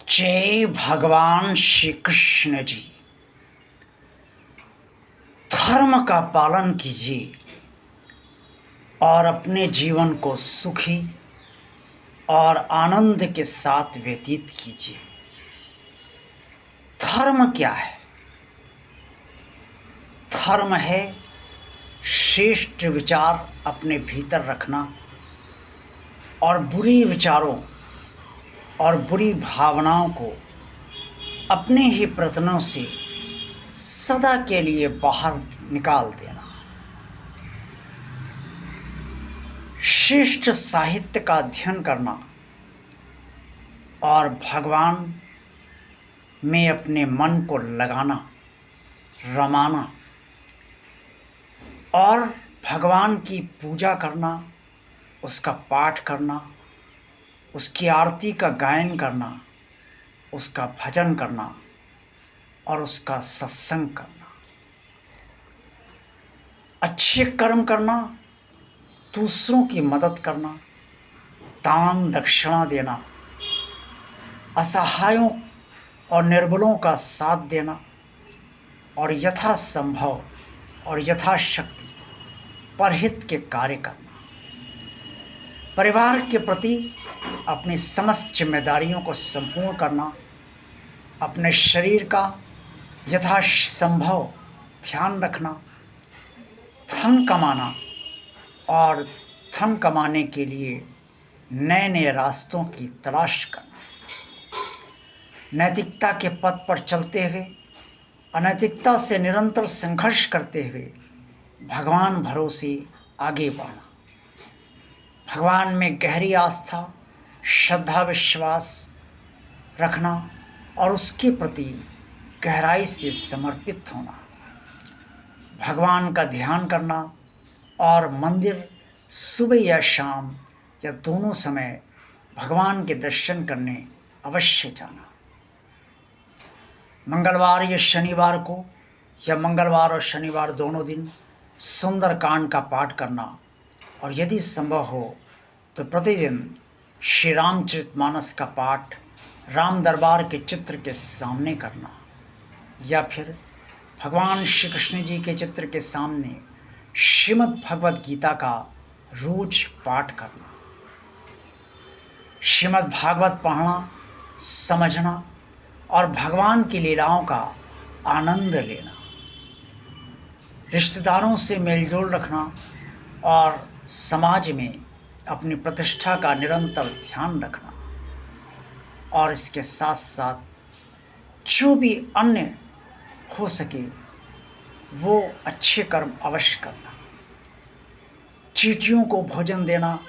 जय भगवान श्री कृष्ण जी। धर्म का पालन कीजिए और अपने जीवन को सुखी और आनंद के साथ व्यतीत कीजिए। धर्म क्या है? धर्म है श्रेष्ठ विचार अपने भीतर रखना और बुरी विचारों और बुरी भावनाओं को अपने ही प्रयत्नों से सदा के लिए बाहर निकाल देना। श्रेष्ठ साहित्य का अध्ययन करना और भगवान में अपने मन को लगाना, रमाना और भगवान की पूजा करना, उसका पाठ करना, उसकी आरती का गायन करना, उसका भजन करना और उसका सत्संग करना, अच्छे कर्म करना, दूसरों की मदद करना, दान दक्षिणा देना, असहायों और निर्बलों का साथ देना और यथासंभव और यथाशक्ति परहित के कार्य करना, परिवार के प्रति अपनी समस्त जिम्मेदारियों को संपूर्ण करना, अपने शरीर का यथासंभव ध्यान रखना, धन कमाना और धन कमाने के लिए नए नए रास्तों की तलाश करना, नैतिकता के पथ पर चलते हुए अनैतिकता से निरंतर संघर्ष करते हुए भगवान भरोसे आगे बढ़ना, भगवान में गहरी आस्था, श्रद्धा, विश्वास रखना और उसके प्रति गहराई से समर्पित होना, भगवान का ध्यान करना और मंदिर सुबह या शाम या दोनों समय भगवान के दर्शन करने अवश्य जाना। मंगलवार या शनिवार को या मंगलवार और शनिवार दोनों दिन सुंदरकांड का पाठ करना और यदि संभव हो तो प्रतिदिन श्री रामचरितमानस का पाठ राम दरबार के चित्र के सामने करना या फिर भगवान श्री कृष्ण जी के चित्र के सामने श्रीमद् भगवद गीता का रोज पाठ करना। श्रीमद् भागवत पढ़ना, समझना और भगवान की लीलाओं का आनंद लेना, रिश्तेदारों से मेलजोल रखना और समाज में अपनी प्रतिष्ठा का निरंतर ध्यान रखना और इसके साथ साथ जो भी अन्य हो सके वो अच्छे कर्म अवश्य करना, चींटियों को भोजन देना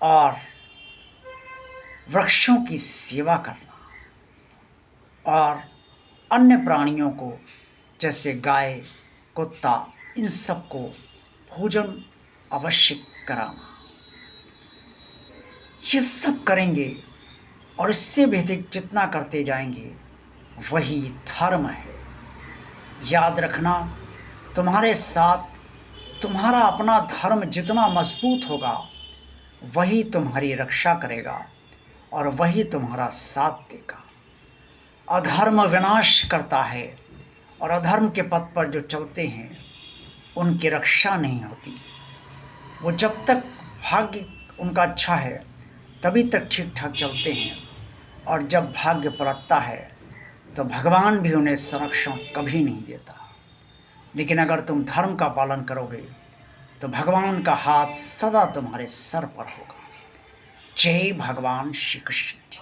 और वृक्षों की सेवा करना और अन्य प्राणियों को जैसे गाय, कुत्ता, इन सब को भोजन अवश्य कराना। ये सब करेंगे और इससे भी अधिक जितना करते जाएंगे वही धर्म है। याद रखना, तुम्हारे साथ तुम्हारा अपना धर्म जितना मजबूत होगा वही तुम्हारी रक्षा करेगा और वही तुम्हारा साथ देगा। अधर्म विनाश करता है और अधर्म के पथ पर जो चलते हैं उनकी रक्षा नहीं होती। वो जब तक भाग्य उनका अच्छा है तभी तक ठीक ठाक चलते हैं और जब भाग्य पलटता है तो भगवान भी उन्हें संरक्षण कभी नहीं देता। लेकिन अगर तुम धर्म का पालन करोगे तो भगवान का हाथ सदा तुम्हारे सर पर होगा। जय भगवान श्री कृष्ण जी।